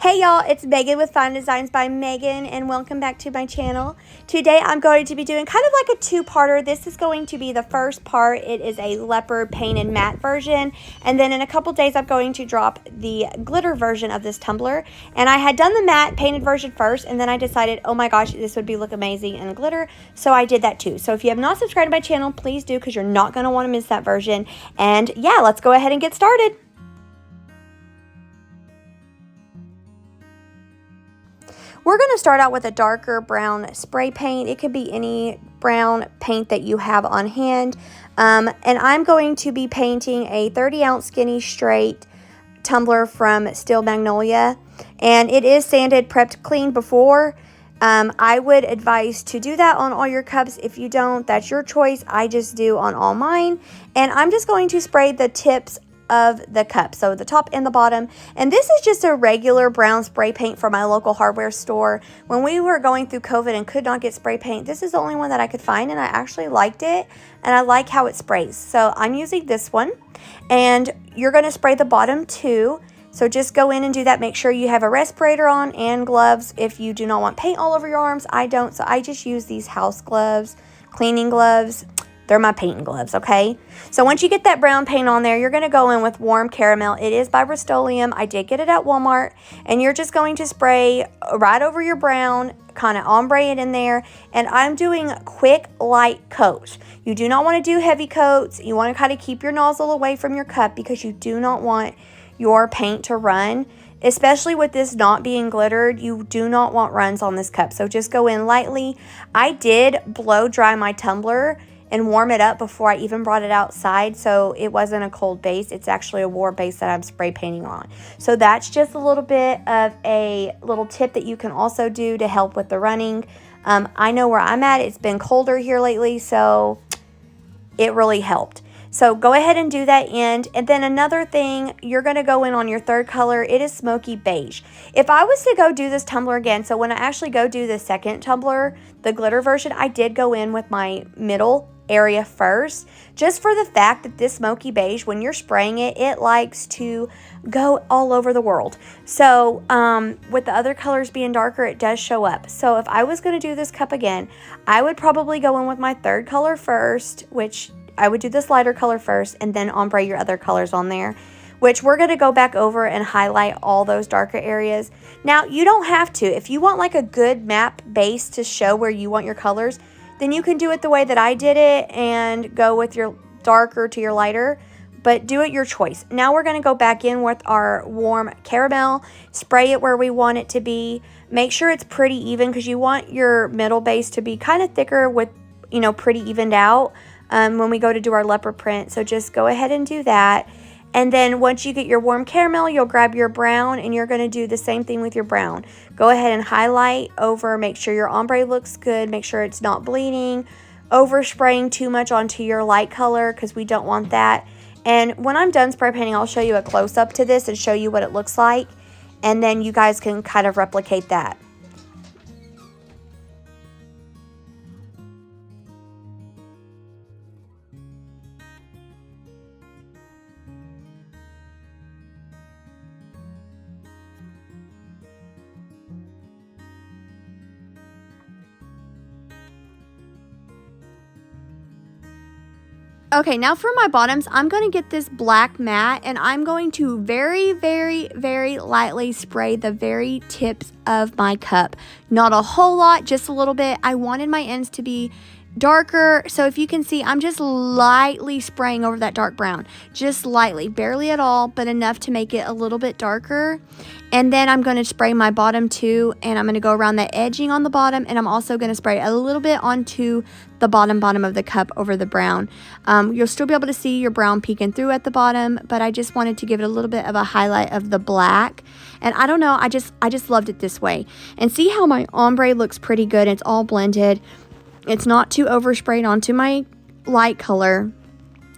Hey y'all, it's Megan with Fine Designs by Megan, and welcome back to my channel. Today I'm going to be doing kind of like a two-parter. This is going to be the first part. It is a leopard painted matte version, and then in a couple days I'm going to drop the glitter version of this tumbler. And I had done the matte painted version first, and then I decided, oh my gosh, this would look amazing in glitter, so I did that too. So if you have not subscribed to my channel, please do, because you're not going to want to miss that version. And yeah, let's go ahead and get started. We're going to start out with a darker brown spray paint. It could be any brown paint that you have on hand. And I'm going to be painting a 30-ounce skinny straight tumbler from Steel Magnolia. And it is sanded, prepped, cleaned before. I would advise to do that on all your cups. If you don't, that's your choice. I just do on all mine. And I'm just going to spray the tips of the cup, so the top and the bottom. And this is just a regular brown spray paint from my local hardware store. When we were going through COVID and could not get spray paint, this is the only one that I could find, and I actually liked it, and I like how it sprays. So I'm using this one, and you're going to spray the bottom too. So just go in and do that. Make sure you have a respirator on and gloves if you do not want paint all over your arms. I don't, so I just use these house gloves, cleaning gloves. They're my painting gloves, okay? So once you get that brown paint on there, you're going to go in with warm caramel. It is by Rust-Oleum. I did get it at Walmart. And you're just going to spray right over your brown, kind of ombre it in there. And I'm doing quick, light coats. You do not want to do heavy coats. You want to kind of keep your nozzle away from your cup because you do not want your paint to run. Especially with this not being glittered, you do not want runs on this cup. So just go in lightly. I did blow dry my tumbler and warm it up before I even brought it outside, so it wasn't a cold base. It's actually a warm base that I'm spray painting on. So that's just a little bit of a little tip that you can also do to help with the running. I know where I'm at, it's been colder here lately, so it really helped. So go ahead and do that end. And then another thing, you're going to go in on your third color. It is smoky beige. If I was to go do this tumbler again, so when I actually go do the second tumbler, the glitter version, I did go in with my middle area first, just for the fact that this smoky beige, when you're spraying it, it likes to go all over the world. So with the other colors being darker, it does show up. So if I was going to do this cup again, I would probably go in with my third color first, which I would do this lighter color first, and then ombre your other colors on there, which we're going to go back over and highlight all those darker areas. Now, you don't have to. If you want like a good map base to show where you want your colors, then you can do it the way that I did it and go with your darker to your lighter, but do it your choice. Now we're going to go back in with our warm caramel, spray it where we want it to be. Make sure it's pretty even because you want your middle base to be kind of thicker with, you know, pretty evened out when we go to do our leopard print. So just go ahead and do that. And then once you get your warm caramel, you'll grab your brown, and you're going to do the same thing with your brown. Go ahead and highlight over, make sure your ombre looks good, make sure it's not bleeding, overspraying too much onto your light color because we don't want that. And when I'm done spray painting, I'll show you a close-up to this and show you what it looks like, and then you guys can kind of replicate that. Okay, now for my bottoms, I'm going to get this black matte, and I'm going to very, very, very lightly spray the very tips of my cup. Not a whole lot, just a little bit. I wanted my ends to be darker, so if you can see, I'm just lightly spraying over that dark brown. Just lightly, barely at all, but enough to make it a little bit darker. And then I'm going to spray my bottom too, and I'm going to go around the edging on the bottom, and I'm also going to spray a little bit onto the bottom of the cup over the brown. You'll still be able to see your brown peeking through at the bottom, but I just wanted to give it a little bit of a highlight of the black. And I don't know, I just loved it this way. And see how my ombre looks pretty good. It's all blended. It's not too oversprayed onto my light color.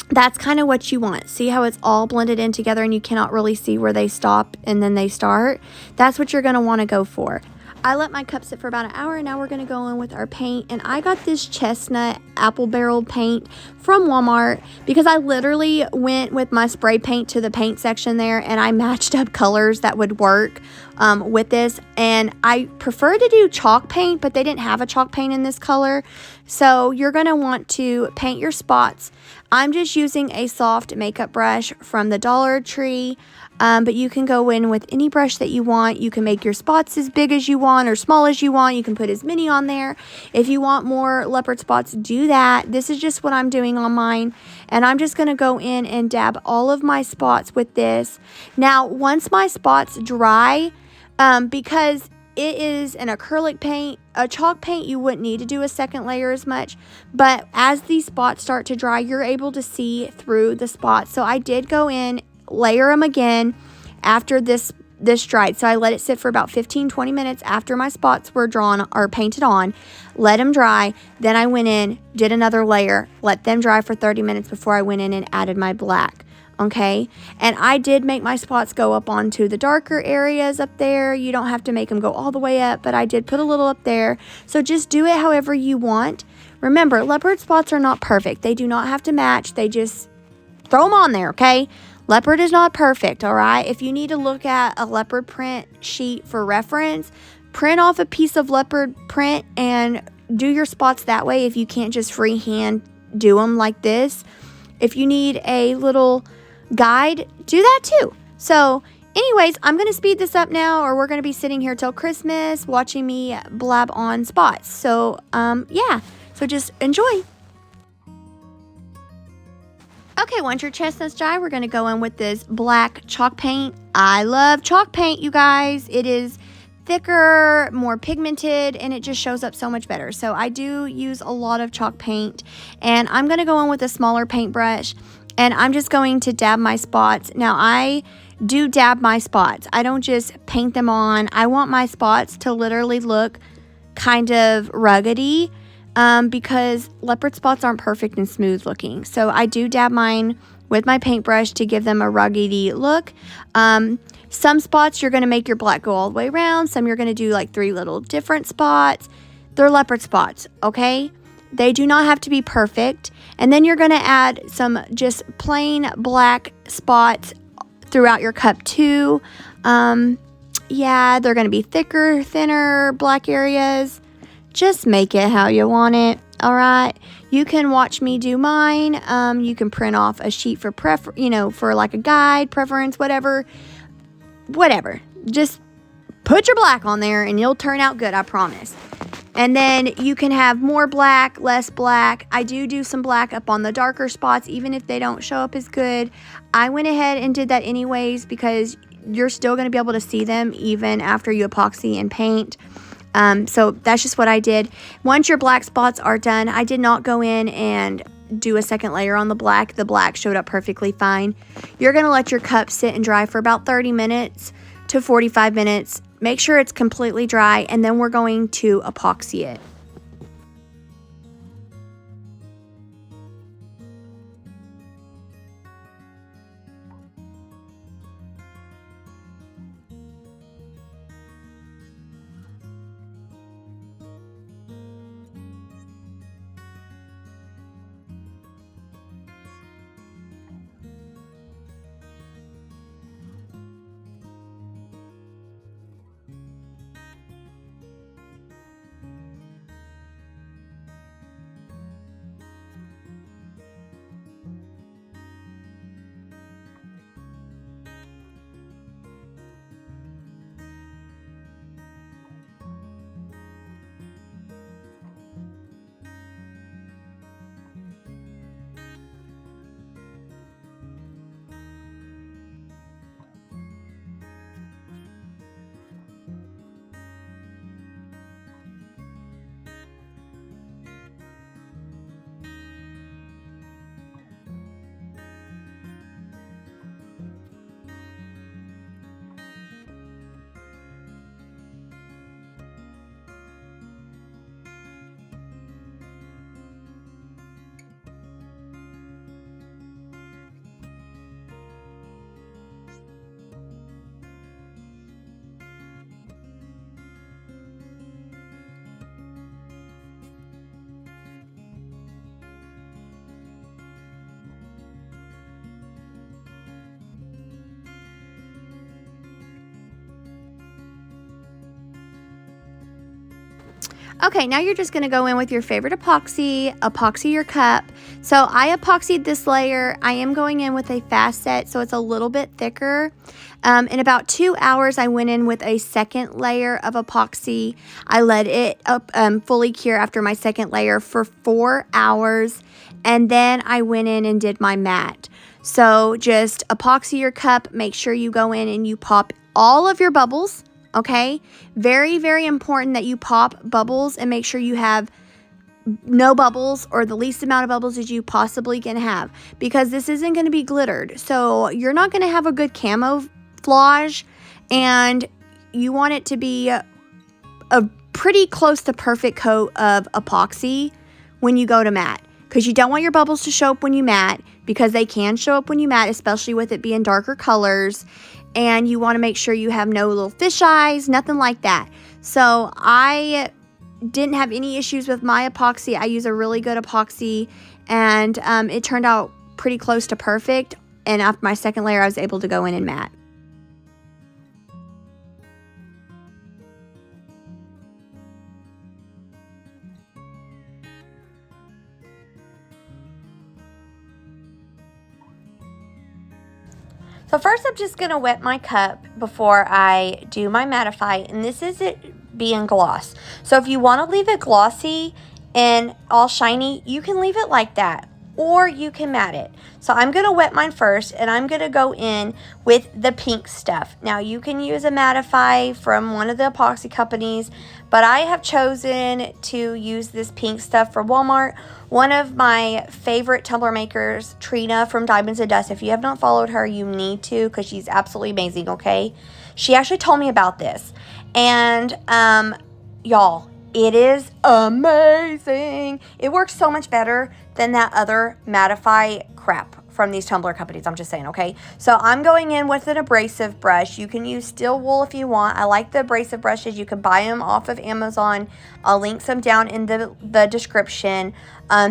That's kind of what you want. See how it's all blended in together and you cannot really see where they stop and then they start? That's what you're going to want to go for. I let my cup sit for about an hour, and now we're going to go in with our paint. And I got this chestnut apple barrel paint from Walmart because I literally went with my spray paint to the paint section there, and I matched up colors that would work with this. And I prefer to do chalk paint, but they didn't have a chalk paint in this color. So you're going to want to paint your spots. I'm just using a soft makeup brush from the Dollar Tree. But you can go in with any brush that you want. You can make your spots as big as you want or small as you want. You can put as many on there. If you want more leopard spots, do that. This is just what I'm doing on mine. And I'm just going to go in and dab all of my spots with this. Now, once my spots dry, because it is an acrylic paint, a chalk paint, you wouldn't need to do a second layer as much. But as these spots start to dry, you're able to see through the spots. So I did go in, layer them again after this dried. So I let it sit for about 15-20 minutes after my spots were drawn or painted on, let them dry. Then I went in, did another layer, let them dry for 30 minutes before I went in and added my black. Okay, and I did make my spots go up onto the darker areas up there. You don't have to make them go all the way up, but I did put a little up there. So just do it however you want. Remember, leopard spots are not perfect. They do not have to match. They just throw them on there, okay? Leopard is not perfect, all right? If you need to look at a leopard print sheet for reference, print off a piece of leopard print and do your spots that way if you can't just freehand do them like this. If you need a little guide, do that too. So anyways, I'm going to speed this up now, or we're going to be sitting here till Christmas watching me blab on spots. So, yeah. So just enjoy. Okay, once your chestnut's dry, we're going to go in with this black chalk paint. I love chalk paint, you guys. It is thicker, more pigmented, and it just shows up so much better. So I do use a lot of chalk paint, and I'm going to go in with a smaller paintbrush, and I'm just going to dab my spots. Now, I do dab my spots. I don't just paint them on. I want my spots to literally look kind of ruggedy. Because leopard spots aren't perfect and smooth looking. So I do dab mine with my paintbrush to give them a ruggedy look. Some spots you're going to make your black go all the way around. Some you're going to do like 3 little different spots. They're leopard spots, okay? They do not have to be perfect. And then you're going to add some just plain black spots throughout your cup too. Yeah, they're going to be thicker, thinner black areas. Just make it how you want it, all right? You can watch me do mine. You can print off a sheet for for like a guide, preference, whatever. Just put your black on there and you'll turn out good, I promise. And then you can have more black, less black. I do some black up on the darker spots, even if they don't show up as good. I went ahead and did that anyways because you're still going to be able to see them even after you epoxy and paint. So that's just what I did. Once your black spots are done, I did not go in and do a second layer on the black. The black showed up perfectly fine. You're going to let your cup sit and dry for about 30 minutes to 45 minutes. Make sure it's completely dry, and then we're going to epoxy it. Okay, now you're just going to go in with your favorite epoxy your cup. So I epoxied this layer. I am going in with a fast set, so it's a little bit thicker. In about 2 hours, I went in with a second layer of epoxy. I let it fully cure after my second layer for 4 hours, and then I went in and did my matte. So just epoxy your cup. Make sure you go in and you pop all of your bubbles. Okay, very, very important that you pop bubbles and make sure you have no bubbles or the least amount of bubbles as you possibly can have, because this isn't going to be glittered. So you're not going to have a good camouflage, and you want it to be a pretty close to perfect coat of epoxy when you go to matte, because you don't want your bubbles to show up when you matte, because they can show up when you matte, especially with it being darker colors. And you want to make sure you have no little fish eyes, nothing like that. So I didn't have any issues with my epoxy. I use a really good epoxy, and it turned out pretty close to perfect. And after my second layer, I was able to go in and matte. So first I'm just going to wet my cup before I do my mattify, and this is it being gloss. So if you want to leave it glossy and all shiny, you can leave it like that, or you can matte it. So I'm going to wet mine first, and I'm going to go in with the pink stuff. Now you can use a mattify from one of the epoxy companies, but I have chosen to use this pink stuff from Walmart. One of my favorite tumbler makers, Trina from Diamonds and Dust. If you have not followed her, you need to, because she's absolutely amazing, okay? She actually told me about this. And, y'all, it is amazing. It works so much better than that other mattify crap from these tumbler companies. I'm just saying, okay? So I'm going in with an abrasive brush. You can use steel wool if you want. I like the abrasive brushes. You can buy them off of Amazon. I'll link some down in the description.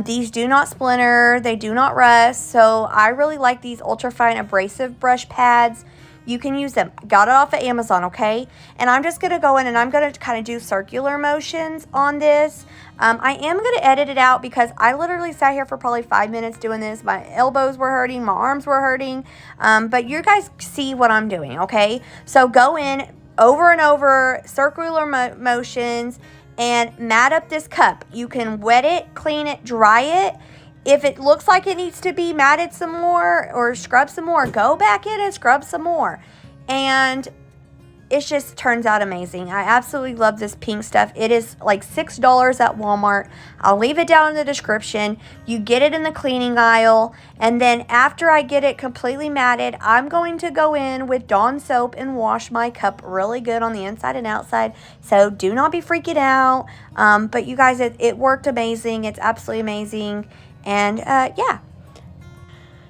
These do not splinter. They do not rust. So I really like these ultrafine abrasive brush pads. You can use them. Got it off of Amazon, okay? And I'm just going to go in and I'm going to kind of do circular motions on this. I am going to edit it out because I literally sat here for probably 5 minutes doing this. My elbows were hurting. My arms were hurting. But you guys see what I'm doing, okay? So go in over and over, circular motions, and matte up this cup. You can wet it, clean it, dry it. If it looks like it needs to be matted some more or scrub some more, go back in and scrub some more. And it just turns out amazing. I absolutely love this pink stuff. It is like $6 at Walmart. I'll leave it down in the description. You get it in the cleaning aisle. And then after I get it completely matted, I'm going to go in with Dawn soap and wash my cup really good on the inside and outside. So do not be freaking out. But you guys, it worked amazing. It's absolutely amazing. And yeah.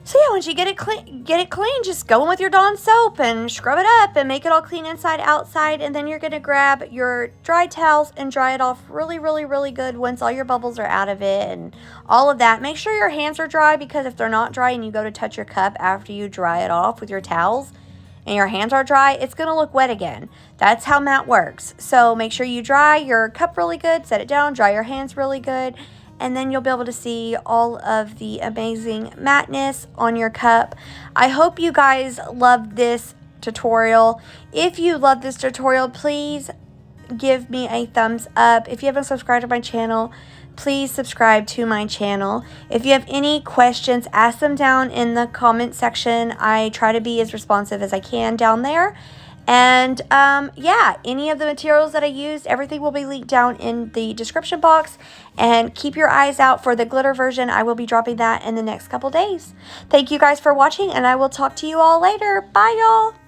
So yeah, once you get it clean, just go in with your Dawn soap and scrub it up and make it all clean inside, outside. And then you're going to grab your dry towels and dry it off really, really, really good once all your bubbles are out of it and all of that. Make sure your hands are dry, because if they're not dry and you go to touch your cup after you dry it off with your towels and your hands are dry, it's going to look wet again. That's how matte works. So make sure you dry your cup really good, set it down, dry your hands really good. And then you'll be able to see all of the amazing matteness on your cup. I hope you guys love this tutorial. If you love this tutorial, please give me a thumbs up. If you haven't subscribed to my channel, please subscribe to my channel. If you have any questions, ask them down in the comment section. I try to be as responsive as I can down there. And yeah, any of the materials that I used, everything will be linked down in the description box. And keep your eyes out for the glitter version. I will be dropping that in the next couple days. Thank you guys for watching, and I will talk to you all later. Bye, y'all.